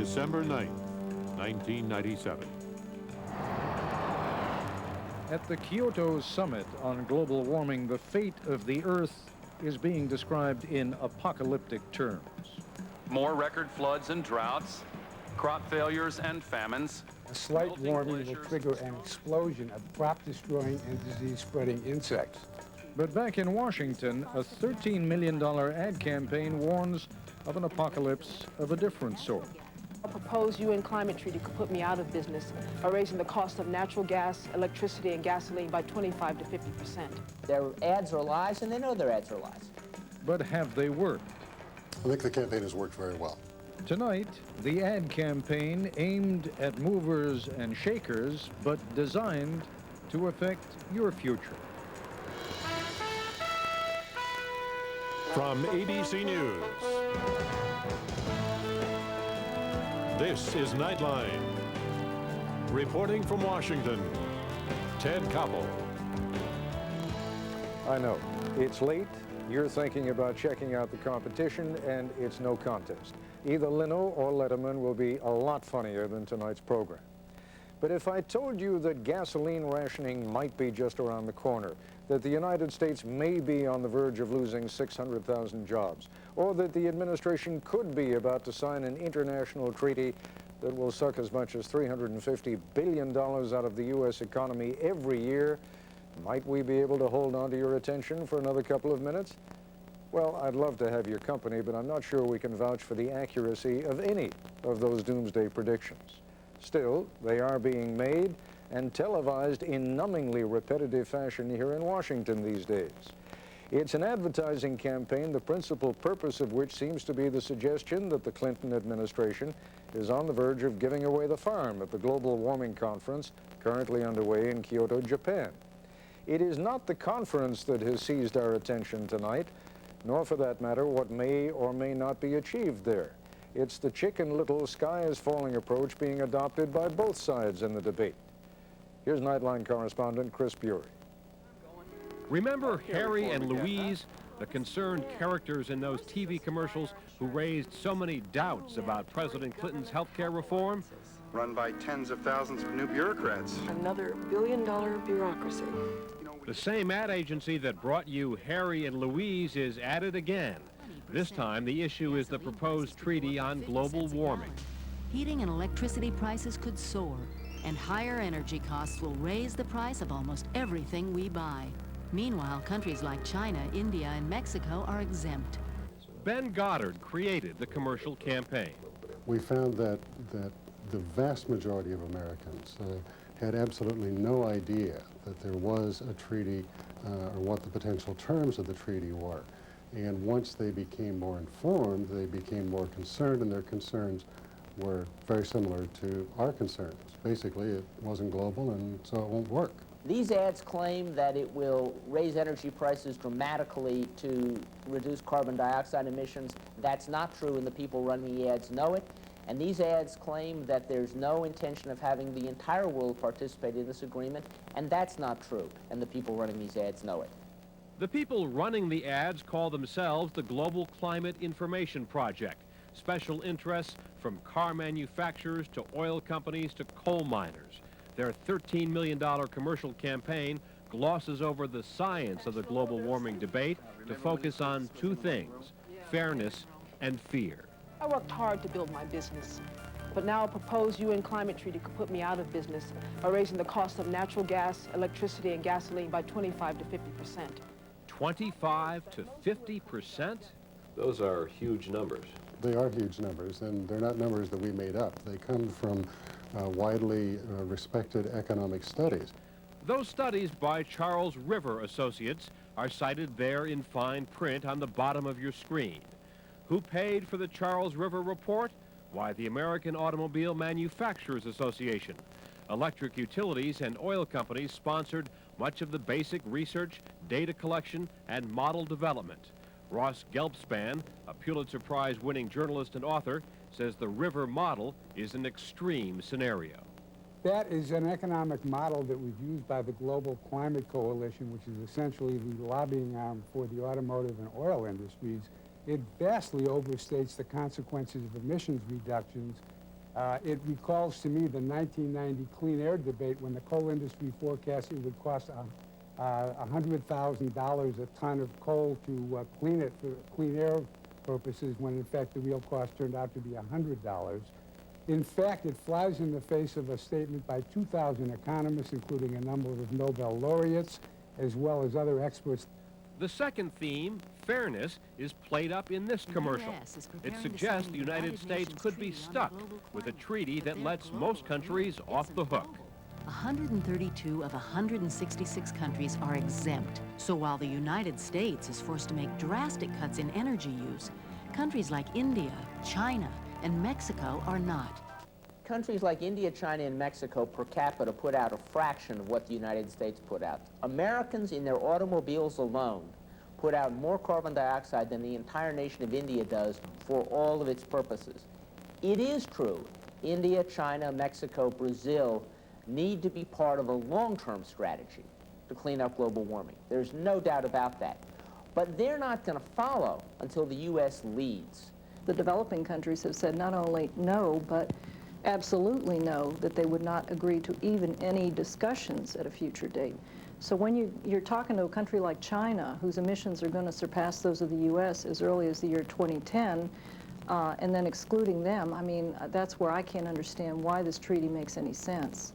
December 9th, 1997. At the Kyoto summit on global warming, the fate of the Earth is being described in apocalyptic terms. More record floods and droughts, crop failures and famines. A slight warming will trigger an explosion of crop-destroying and disease-spreading insects. But back in Washington, a $13 million ad campaign warns of an apocalypse of a different sort. A proposed UN climate treaty could put me out of business by raising the cost of natural gas, electricity, and gasoline by 25 to 50%. Their ads are lies, and they know their ads are lies. But have they worked? I think the campaign has worked very well. Tonight, the ad campaign aimed at movers and shakers, but designed to affect your future. From ABC News, this is Nightline. Reporting from Washington, Ted Koppel. I know, it's late, you're thinking about checking out the competition, and it's no contest. Either Leno or Letterman will be a lot funnier than tonight's program. But if I told you that gasoline rationing might be just around the corner, that the United States may be on the verge of losing 600,000 jobs, or that the administration could be about to sign an international treaty that will suck as much as $350 billion out of the U.S. economy every year, might we be able to hold on to your attention for another couple of minutes? Well, I'd love to have your company, but I'm not sure we can vouch for the accuracy of any of those doomsday predictions. Still, they are being made and televised in numbingly repetitive fashion here in Washington these days. It's an advertising campaign, the principal purpose of which seems to be the suggestion that the Clinton administration is on the verge of giving away the farm at the global warming conference currently underway in Kyoto, Japan. It is not the conference that has seized our attention tonight, nor for that matter what may or may not be achieved there. It's the Chicken Little sky is falling approach being adopted by both sides in the debate. Here's Nightline correspondent Chris Bury. Remember Harry and Louise, the concerned characters in those TV commercials who raised so many doubts about President Clinton's health care reform? Run by tens of thousands of new bureaucrats. Another billion-dollar bureaucracy. The same ad agency that brought you Harry and Louise is at it again. This time, the issue is the proposed treaty on global warming. Heating and electricity prices could soar, and higher energy costs will raise the price of almost everything we buy. Meanwhile, countries like China, India, and Mexico are exempt. Ben Goddard created the commercial campaign. We found that the vast majority of Americans had absolutely no idea that there was a treaty or what the potential terms of the treaty were. And once they became more informed, they became more concerned, and their concerns were very similar to our concerns. Basically, it wasn't global, and so it won't work. These ads claim that it will raise energy prices dramatically to reduce carbon dioxide emissions. That's not true, and the people running the ads know it. And these ads claim that there's no intention of having the entire world participate in this agreement, and that's not true, and the people running these ads know it. The people running the ads call themselves the Global Climate Information Project. Special interests from car manufacturers to oil companies to coal miners. Their $13 million commercial campaign glosses over the science of the global warming debate to focus on two things: fairness and fear. I worked hard to build my business, but now a proposed UN climate treaty could put me out of business by raising the cost of natural gas, electricity, and gasoline by 25 to 50%. 25 to 50%? Those are huge numbers. They are huge numbers, and they're not numbers that we made up. They come from widely respected economic studies. Those studies by Charles River Associates are cited there in fine print on the bottom of your screen. Who paid for the Charles River report? Why, the American Automobile Manufacturers Association. Electric utilities and oil companies sponsored much of the basic research, data collection, and model development. Ross Gelbspan, a Pulitzer Prize-winning journalist and author, says the River model is an extreme scenario. That is an economic model that was used by the Global Climate Coalition, which is essentially the lobbying arm for the automotive and oil industries. It vastly overstates the consequences of emissions reductions It recalls to me the 1990 clean air debate when the coal industry forecast it would cost $100,000 a ton of coal to clean it for clean air purposes, when in fact the real cost turned out to be $100. In fact, it flies in the face of a statement by 2,000 economists, including a number of Nobel laureates, as well as other experts. The second theme, fairness, is played up in this commercial. It suggests the United States could be stuck with a treaty that lets most countries off the hook. 132 of 166 countries are exempt. So while the United States is forced to make drastic cuts in energy use, countries like India, China, and Mexico are not. Countries like India, China, and Mexico per capita put out a fraction of what the United States put out. Americans in their automobiles alone put out more carbon dioxide than the entire nation of India does for all of its purposes. It is true, India, China, Mexico, Brazil need to be part of a long-term strategy to clean up global warming. There's no doubt about that. But they're not going to follow until the U.S. leads. The developing countries have said not only no, but absolutely no, that they would not agree to even any discussions at a future date. So when you're talking to a country like China, whose emissions are going to surpass those of the U.S. as early as the year 2010, and then excluding them, I mean, that's where I can't understand why this treaty makes any sense.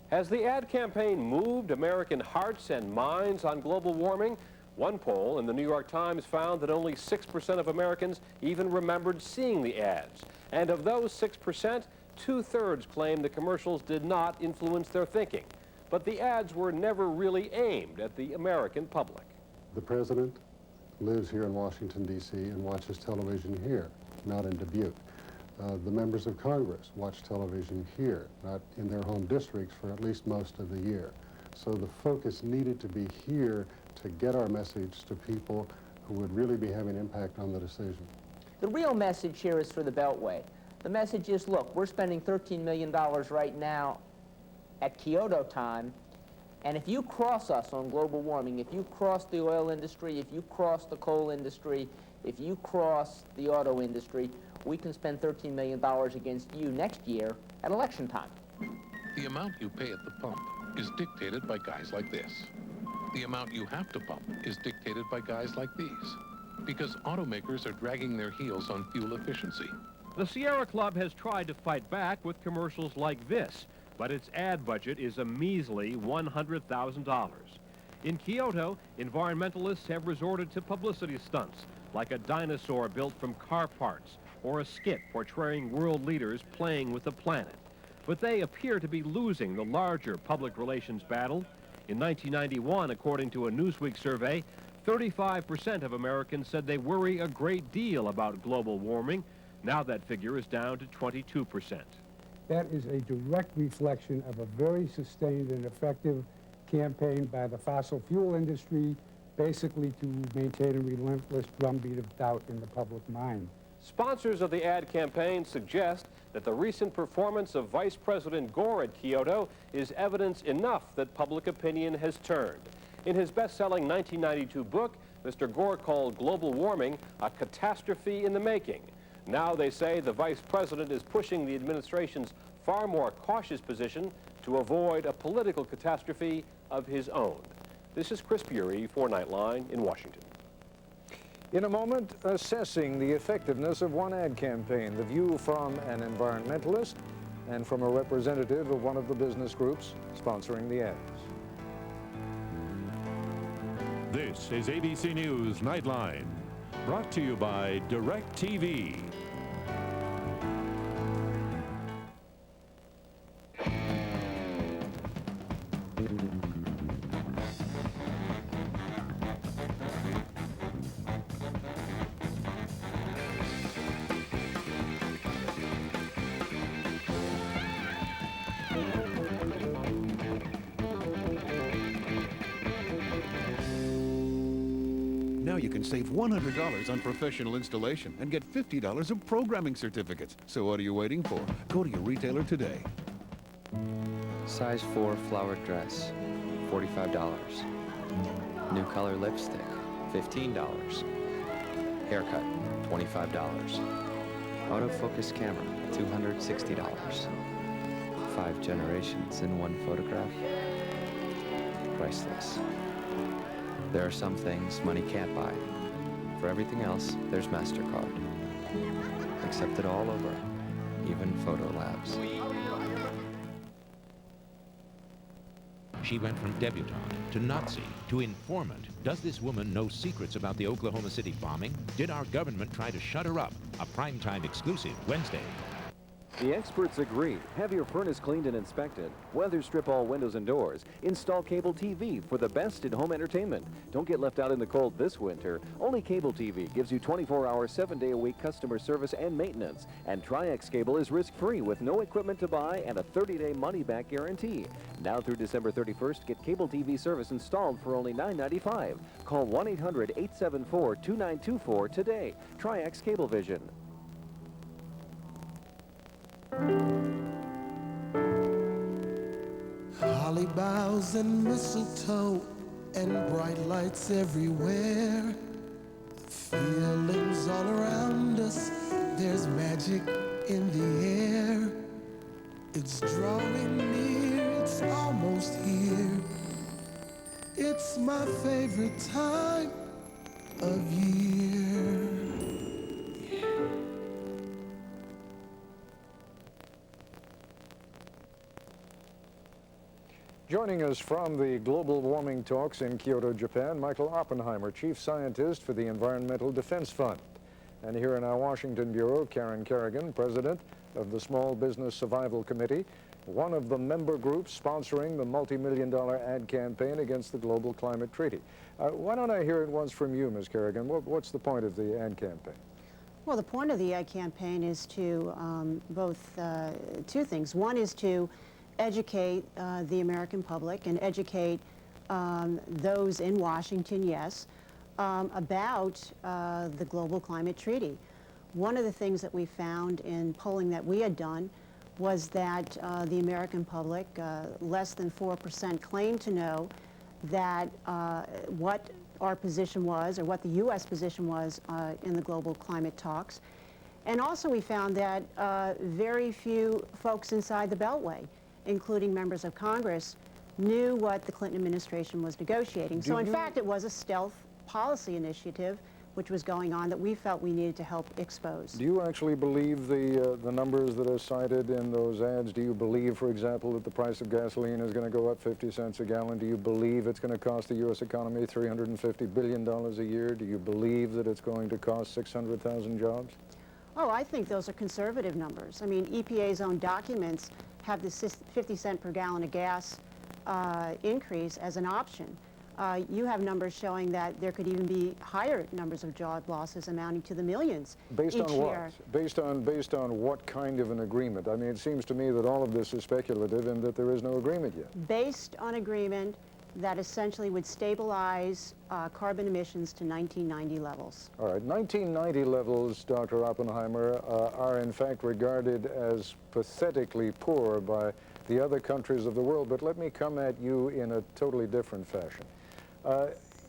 Has the ad campaign moved American hearts and minds on global warming? One poll in the New York Times found that only 6% of Americans even remembered seeing the ads. And of those 6%, 2/3 claimed the commercials did not influence their thinking. But the ads were never really aimed at the American public. The president lives here in Washington, D.C. and watches television here, not in Dubuque. The members of Congress watch television here, not in their home districts for at least most of the year. So the focus needed to be here to get our message to people who would really be having impact on the decision. The real message here is for the Beltway. The message is, look, we're spending $13 million right now at Kyoto time, and if you cross us on global warming, if you cross the oil industry, if you cross the coal industry, if you cross the auto industry, we can spend $13 million against you next year at election time. The amount you pay at the pump is dictated by guys like this. The amount you have to pump is dictated by guys like these, because automakers are dragging their heels on fuel efficiency. The Sierra Club has tried to fight back with commercials like this, but its ad budget is a measly $100,000. In Kyoto, environmentalists have resorted to publicity stunts, like a dinosaur built from car parts, or a skit portraying world leaders playing with the planet. But they appear to be losing the larger public relations battle. In 1991, according to a Newsweek survey, 35% of Americans said they worry a great deal about global warming. Now that figure is down to 22%. That is a direct reflection of a very sustained and effective campaign by the fossil fuel industry, basically to maintain a relentless drumbeat of doubt in the public mind. Sponsors of the ad campaign suggest that the recent performance of Vice President Gore at Kyoto is evidence enough that public opinion has turned. In his best-selling 1992 book, Mr. Gore called global warming a catastrophe in the making. Now they say the vice president is pushing the administration's far more cautious position to avoid a political catastrophe of his own. This is Chris Bury for Nightline in Washington. In a moment, assessing the effectiveness of one ad campaign, the view from an environmentalist and from a representative of one of the business groups sponsoring the ads. This is ABC News Nightline, brought to you by DirecTV. Now you can save $100 on professional installation and get $50 of programming certificates. So what are you waiting for? Go to your retailer today. Size 4 flowered dress, $45. New color lipstick, $15. Haircut, $25. Autofocus camera, $260. 5 generations in one photograph. Priceless. There are some things money can't buy. For everything else, there's MasterCard. Accepted all over, even photo labs. She went from debutante to Nazi to informant. Does this woman know secrets about the Oklahoma City bombing? Did our government try to shut her up? A primetime exclusive Wednesday. The experts agree. Have your furnace cleaned and inspected. Weather strip all windows and doors. Install cable TV for the best in home entertainment. Don't get left out in the cold this winter. Only cable TV gives you 24-hour, 7-day-a-week customer service and maintenance. And Tri-X cable is risk-free with no equipment to buy and a 30-day money-back guarantee. Now through December 31st, get cable TV service installed for only $9.95. Call 1-800-874-2924 today. Tri-X Cablevision. Holly boughs and mistletoe and bright lights everywhere. Feelings all around us, there's magic in the air. It's drawing near, it's almost here. It's my favorite time of year. Joining us from the global warming talks in Kyoto, Japan, Michael Oppenheimer, Chief Scientist for the Environmental Defense Fund. And here in our Washington Bureau, Karen Kerrigan, President of the Small Business Survival Committee, one of the member groups sponsoring the multi-million-dollar ad campaign against the Global Climate Treaty. Why don't I hear it once from you, Ms. Kerrigan? What's the point of the ad campaign? Well, the point of the ad campaign is to two things. One is to educate the American public and educate those in Washington, yes, about the Global Climate Treaty. One of the things that we found in polling that we had done was that the American public, less than 4%, claimed to know that what our position was, or what the U.S. position was in the global climate talks. And also we found that very few folks inside the Beltway, including members of Congress, knew what the Clinton administration was negotiating. So in fact, it was a stealth policy initiative which was going on that we felt we needed to help expose. Do you actually believe the numbers that are cited in those ads? Do you believe, for example, that the price of gasoline is going to go up 50 cents a gallon? Do you believe it's going to cost the U.S. economy $350 billion a year? Do you believe that it's going to cost 600,000 jobs? Oh, I think those are conservative numbers. I mean, EPA's own documents have the 50 cent per gallon of gas increase as an option. You have numbers showing that there could even be higher numbers of job losses amounting to the millions Based each on year. what? Based on what kind of an agreement? I mean, it seems to me that all of this is speculative and that there is no agreement yet. Based on agreement that essentially would stabilize carbon emissions to 1990 levels. All right, 1990 levels, Dr. Oppenheimer, are in fact regarded as pathetically poor by the other countries of the world, but let me come at you in a totally different fashion.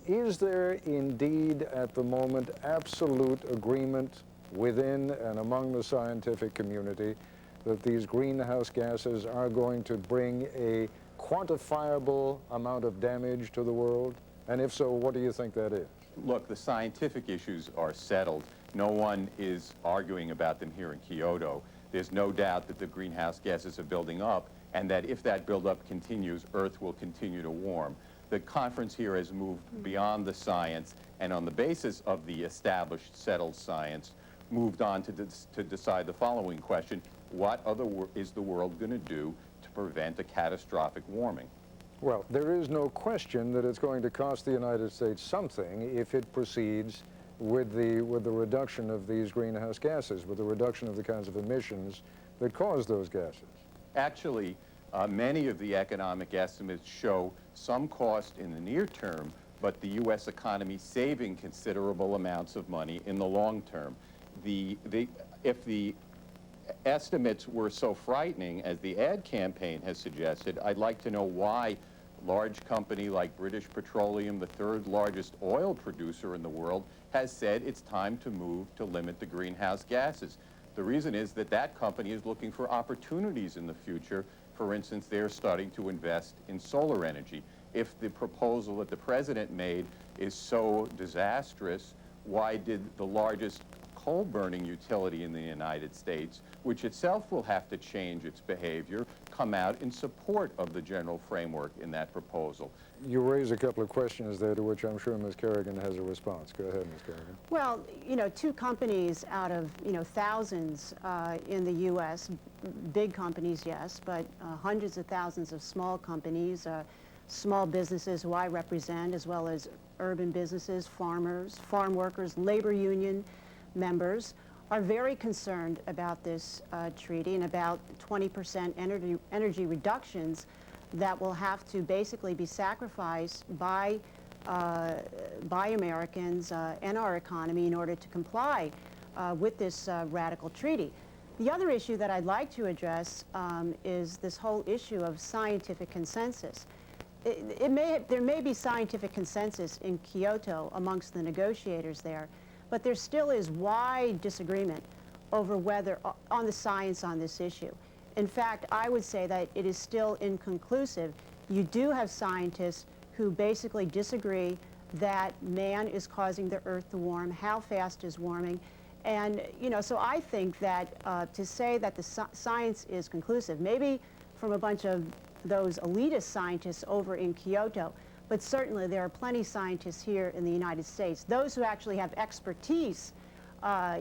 Is there indeed at the moment absolute agreement within and among the scientific community that these greenhouse gases are going to bring a quantifiable amount of damage to the world? And if so, what do you think that is? Look, the scientific issues are settled. No one is arguing about them here in Kyoto. There's no doubt that the greenhouse gases are building up, and that if that buildup continues, Earth will continue to warm. The conference here has moved beyond the science, and on the basis of the established, settled science, moved on to decide the following question: what is the world going to do to prevent a catastrophic warming? Well, there is no question that it's going to cost the United States something if it proceeds with the reduction of these greenhouse gases, with the reduction of the kinds of emissions that cause those gases. Actually, many of the economic estimates show some cost in the near term, but the U.S. economy saving considerable amounts of money in the long term. If the estimates were so frightening as the ad campaign has suggested, I'd like to know why a large company like British Petroleum, the third largest oil producer in the world, has said it's time to move to limit the greenhouse gases. The reason is that that company is looking for opportunities in the future. For instance, they're starting to invest in solar energy. If the proposal that the president made is so disastrous, why did the largest coal-burning utility in the United States, which itself will have to change its behavior, come out in support of the general framework in that proposal? You raise a couple of questions there to which I'm sure Ms. Kerrigan has a response. Go ahead, Ms. Kerrigan. Well, you know, 2 companies out of, you know, thousands in the U.S., big companies, yes, but hundreds of thousands of small companies, small businesses who I represent, as well as urban businesses, farmers, farm workers, labor union members, are very concerned about this treaty and about 20% energy reductions that will have to basically be sacrificed by Americans and our economy in order to comply with this radical treaty. The other issue that I'd like to address is this whole issue of scientific consensus. There may be scientific consensus in Kyoto amongst the negotiators there, but there still is wide disagreement over whether, on the science on this issue. In fact, I would say that it is still inconclusive. You do have scientists who basically disagree that man is causing the Earth to warm, how fast is warming, and, you know, so I think that to say that the science is conclusive, maybe from a bunch of those elitist scientists over in Kyoto, but certainly there are plenty of scientists here in the United States, those who actually have expertise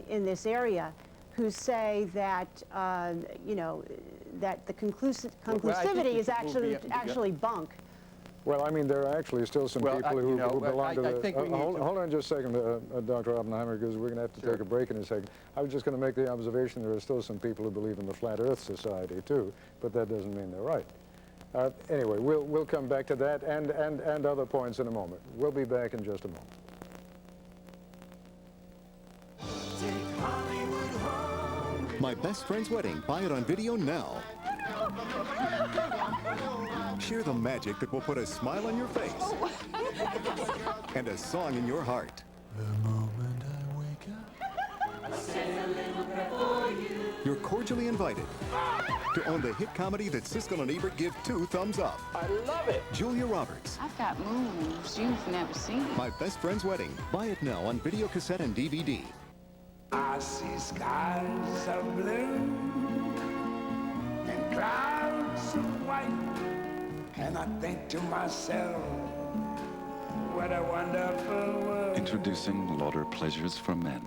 in this area, who say that, you know, that the conclusivity is actually bunk. Well, I mean, there are actually still some people who belong to the... Hold on just a second, Dr. Oppenheimer, because we're going to have to take a break in a second. I was just going to make the observation there are still some people who believe in the Flat Earth Society, too, but that doesn't mean they're right. Anyway, we'll come back to that and other points in a moment. We'll be back in just a moment. My Best Friend's Wedding. Buy it on video now. Share the magic that will put a smile on your face and a song in your heart. The moment I wake up, say a little prayer for you. You're cordially invited to own the hit comedy that Siskel and Ebert give 2 thumbs up. I love it. Julia Roberts. I've got moves you've never seen. My Best Friend's Wedding. Buy it now on video cassette and DVD. I see skies of blue and clouds of white, and I think to myself, what a wonderful world. Introducing Lauder Pleasures for Men.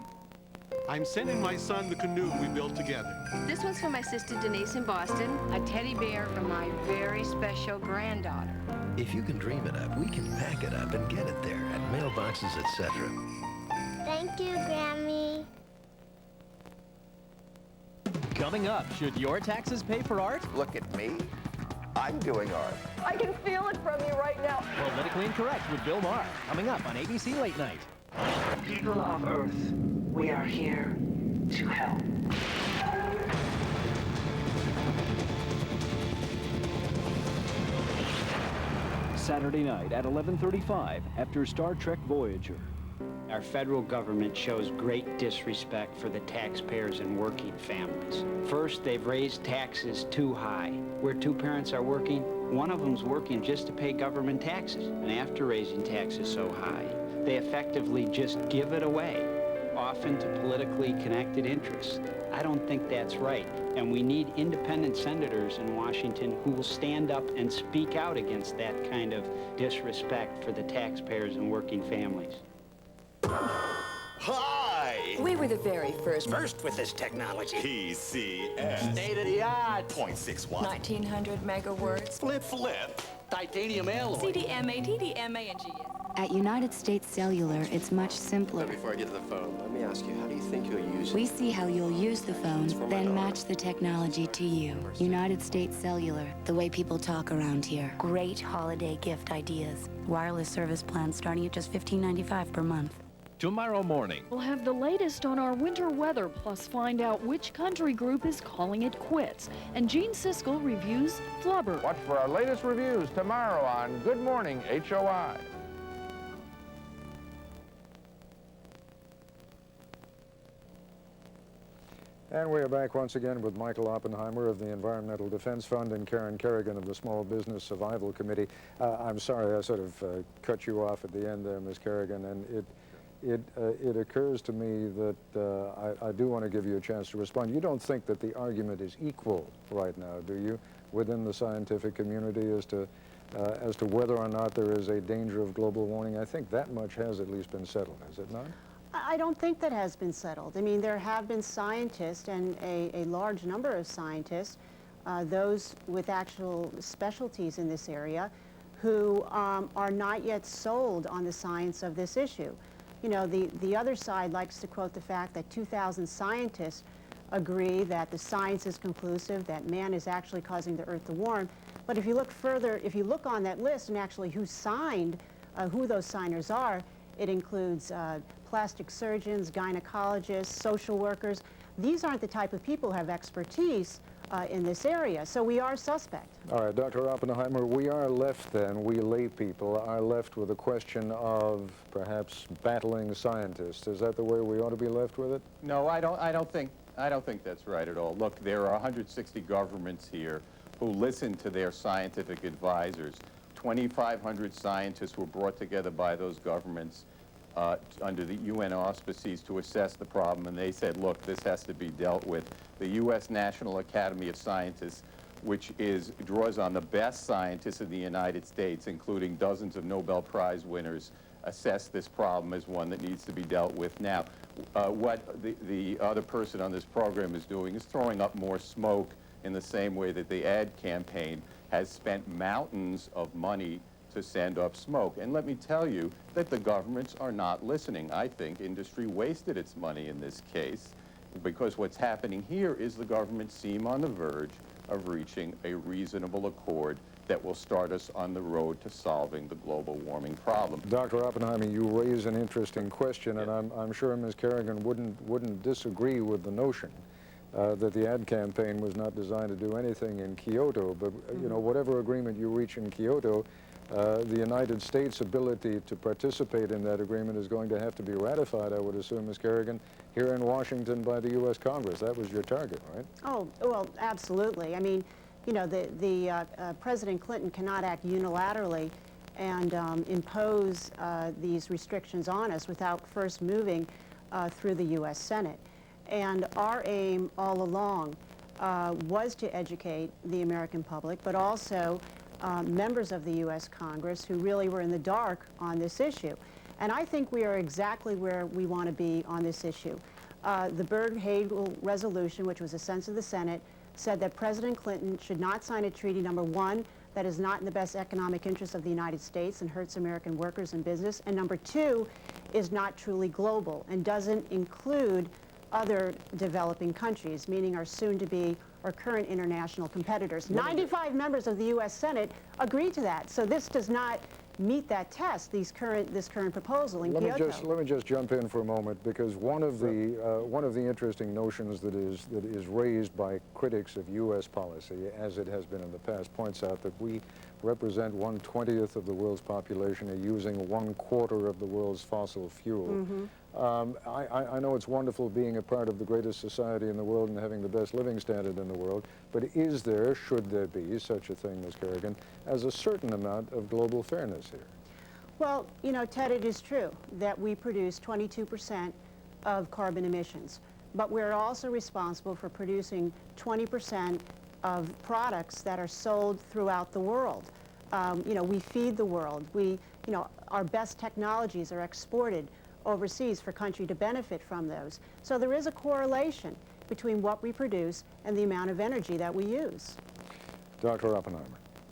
I'm sending my son the canoe we built together. This one's for my sister Denise in Boston. A teddy bear for my very special granddaughter. If you can dream it up, we can pack it up and get it there at mailboxes, etc. Thank you, Grammy. Coming up, should your taxes pay for art? Look at me. I'm doing art. I can feel it from you right now. Politically Incorrect with Bill Maher. Coming up on ABC Late Night. People of Earth, we are here to help. Saturday night at 11:35 after Star Trek Voyager. Our federal government shows great disrespect for the taxpayers and working families. First, they've raised taxes too high. Where 2 parents are working, one of them's working just to pay government taxes. And after raising taxes so high, they effectively just give it away, often to politically connected interests. I don't think that's right. And we need independent senators in Washington who will stand up and speak out against that kind of disrespect for the taxpayers and working families. Hi! We were the very first. First with this technology. PCS. State-of-the-art. 0.6 watts. 1900 megahertz. Flip. Titanium alloy. CDMA, TDMA, and GS. At United States Cellular, it's much simpler. Before I get to the phone, let me ask you, how do you think you'll use it? We see how you'll use the phone, then match the technology to you. United States Cellular, the way people talk around here. Great holiday gift ideas. Wireless service plans starting at just $15.95 per month. Tomorrow morning, we'll have the latest on our winter weather, plus find out which country group is calling it quits. And Gene Siskel reviews Flubber. Watch for our latest reviews tomorrow on Good Morning HOI. And we are back once again with Michael Oppenheimer of the Environmental Defense Fund and Karen Kerrigan of the Small Business Survival Committee. I'm sorry I sort of cut you off at the end there, Ms. Kerrigan, and it occurs to me that I do want to give you a chance to respond. You don't think that the argument is equal right now, do you, within the scientific community as to whether or not there is a danger of global warming? I think that much has at least been settled, has it not? I don't think that has been settled. I mean, there have been scientists, and a large number of scientists, those with actual specialties in this area, who are not yet sold on the science of this issue. You know, the other side likes to quote the fact that 2,000 scientists agree that the science is conclusive, that man is actually causing the Earth to warm. But if you look further, if you look on that list and actually who signed, who those signers are, it includes plastic surgeons, gynecologists, social workers. These aren't the type of people who have expertise in this area, so we are suspect. All right, Dr. Oppenheimer, we are left then, we lay people are left with a question of perhaps battling scientists. Is that the way we ought to be left with it? No, I don't think that's right at all. Look, there are 160 governments here who listen to their scientific advisors. 2,500 scientists were brought together by those governments under the UN auspices to assess the problem, and they said, look, this has to be dealt with. The U.S. National Academy of Sciences, which draws on the best scientists in the United States, including dozens of Nobel Prize winners, assess this problem as one that needs to be dealt with now. What the other person on this program is doing is throwing up more smoke in the same way that the ad campaign has spent mountains of money to send up smoke. And let me tell you that the governments are not listening. I think industry wasted its money in this case, because what's happening here is the governments seem on the verge of reaching a reasonable accord that will start us on the road to solving the global warming problem. Dr. Oppenheimer, you raise an interesting question, and I'm sure Ms. Kerrigan wouldn't disagree with the notion that the ad campaign was not designed to do anything in Kyoto, but you know, whatever agreement you reach in Kyoto, the United States' ability to participate in that agreement is going to have to be ratified, I would assume, Ms. Kerrigan, here in Washington by the U.S. Congress. That was your target, right? Oh, well, absolutely. I mean, you know, President Clinton cannot act unilaterally and impose these restrictions on us without first moving through the U.S. Senate. And our aim all along was to educate the American public, but also members of the U.S. Congress who really were in the dark on this issue. And I think we are exactly where we want to be on this issue. The Berg-Hagel resolution, which was a sense of the Senate, said that President Clinton should not sign a treaty, number one, that is not in the best economic interest of the United States and hurts American workers and business, and number two, is not truly global and doesn't include other developing countries, meaning our soon-to-be or current international competitors. 95 members of the U.S. Senate agreed to that, so this does not meet that test, this current proposal in Kyoto. Let me just jump in for a moment, because one of the interesting notions that is raised by critics of U.S. policy, as it has been in the past, points out that we represent 1/20th of the world's population and using 1/4 of the world's fossil fuel. Mm-hmm. I know it's wonderful being a part of the greatest society in the world and having the best living standard in the world, but is there, should there be such a thing, Ms. Kerrigan, as a certain amount of global fairness here? Well, you know, Ted, it is true that we produce 22% of carbon emissions, but we're also responsible for producing 20% of products that are sold throughout the world. You know, we feed the world. Our best technologies are exported overseas for country to benefit from those. So there is a correlation between what we produce and the amount of energy that we use. Dr. Oppenheimer.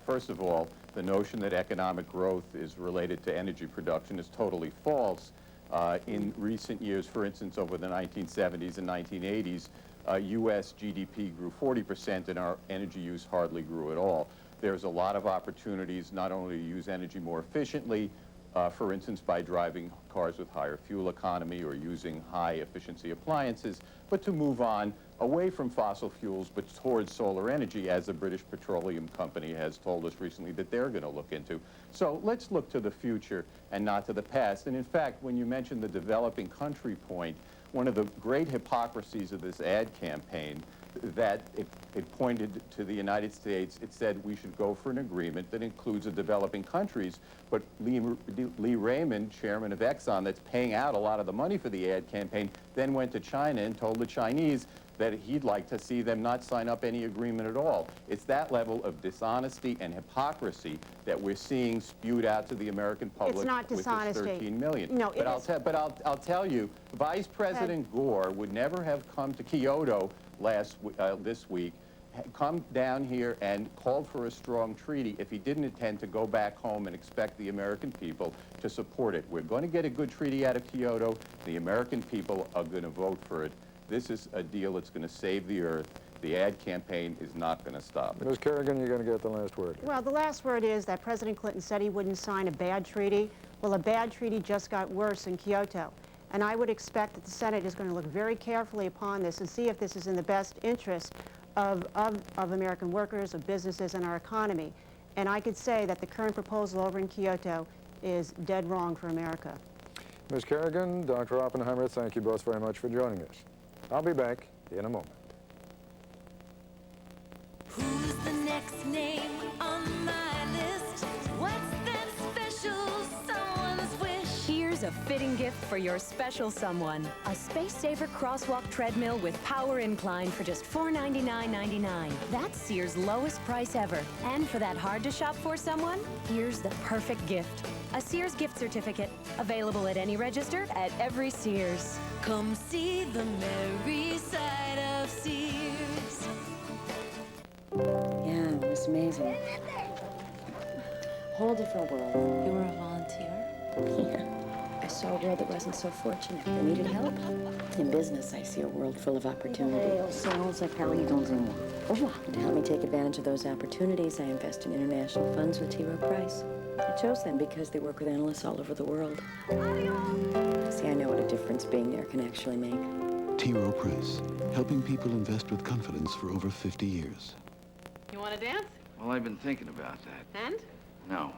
First of all, the notion that economic growth is related to energy production is totally false. In recent years, for instance, over the 1970s and 1980s, U.S. GDP grew 40% and our energy use hardly grew at all. There's a lot of opportunities not only to use energy more efficiently, for instance, by driving cars with higher fuel economy or using high-efficiency appliances, but to move on away from fossil fuels, but towards solar energy, as the British Petroleum Company has told us recently that they're going to look into. So let's look to the future and not to the past. And in fact, when you mentioned the developing country point, one of the great hypocrisies of this ad campaign that it pointed to the United States. It said we should go for an agreement that includes the developing countries. But Lee Raymond, chairman of Exxon, that's paying out a lot of the money for the ad campaign, then went to China and told the Chinese that he'd like to see them not sign up any agreement at all. It's that level of dishonesty and hypocrisy that we're seeing spewed out to the American public. It's not dishonesty. With this 13 million. No, But I'll tell you, Vice President Gore would never have come to Kyoto this week, come down here and called for a strong treaty if he didn't intend to go back home and expect the American people to support it. We're going to get a good treaty out of Kyoto. The American people are going to vote for it. This is a deal that's going to save the earth. The ad campaign is not going to stop it. Ms. Kerrigan, you're going to get the last word. Well, the last word is that President Clinton said he wouldn't sign a bad treaty. Well, a bad treaty just got worse in Kyoto. And I would expect that the Senate is going to look very carefully upon this and see if this is in the best interest of American workers, of businesses, and our economy. And I could say that the current proposal over in Kyoto is dead wrong for America. Ms. Kerrigan, Dr. Oppenheimer, thank you both very much for joining us. I'll be back in a moment. Who's the next name on my list? What's that special someone's wish? Here's a fitting gift for your special someone. A space-saver crosswalk treadmill with power incline for just $499.99. That's Sears' lowest price ever. And for that hard-to-shop-for someone, here's the perfect gift. A Sears gift certificate, available at any register at every Sears. Come see the merry side of Sears. Yeah, it was amazing. Whole different world. You were a volunteer? Yeah. I saw a world that wasn't so fortunate. They needed help. In business, I see a world full of opportunity. To help me take advantage of those opportunities, I invest in international funds with T. Rowe Price. I chose them because they work with analysts all over the world. See, I know what a difference being there can actually make. T. Rowe Price, helping people invest with confidence for over 50 years. You want to dance? Well, I've been thinking about that. And? No.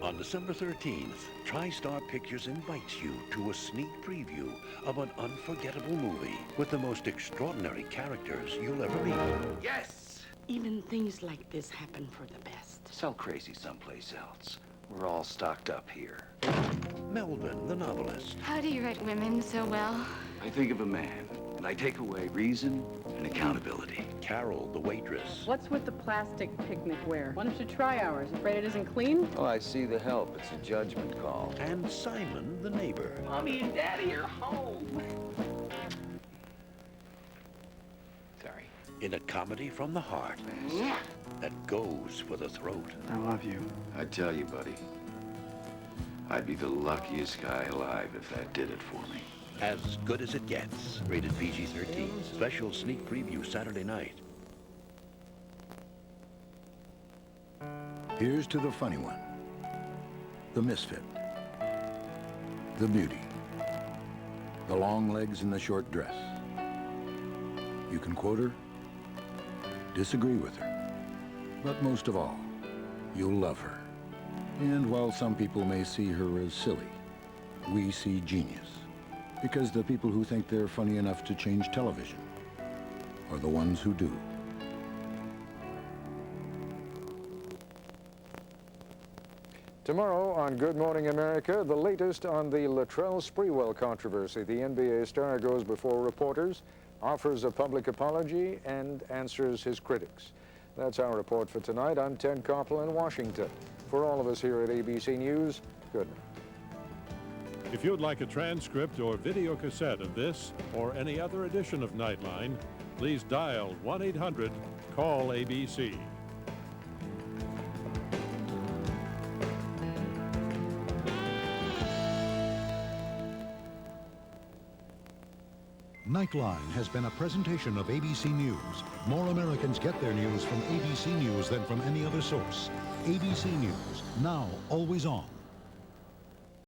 On December 13th, TriStar Pictures invites you to a sneak preview of an unforgettable movie with the most extraordinary characters you'll ever meet. Yes! Even things like this happen for the best. Sell crazy someplace else. We're all stocked up here. Melvin, the novelist. How do you write women so well? I think of a man, and I take away reason and accountability. Carol, the waitress. What's with the plastic picnic ware? Why don't you try ours? Afraid it isn't clean? Oh, I see the help. It's a judgment call. And Simon, the neighbor. Mommy and Daddy are home. Sorry. In a comedy from the heart that goes for the throat. I love you. I tell you, buddy, I'd be the luckiest guy alive if that did it for me. As good as it gets. Rated PG-13. Special sneak preview Saturday night. Here's to the funny one. The misfit. The beauty. The long legs and the short dress. You can quote her, disagree with her, but most of all, you'll love her. And while some people may see her as silly, we see genius. Because the people who think they're funny enough to change television are the ones who do. Tomorrow on Good Morning America, the latest on the Latrell Sprewell controversy. The NBA star goes before reporters, offers a public apology, and answers his critics. That's our report for tonight. I'm Ted Koppel in Washington. For all of us here at ABC News, good night. If you'd like a transcript or video cassette of this or any other edition of Nightline, please dial 1-800-CALL-ABC. Nightline has been a presentation of ABC News. More Americans get their news from ABC News than from any other source. ABC News, now always on.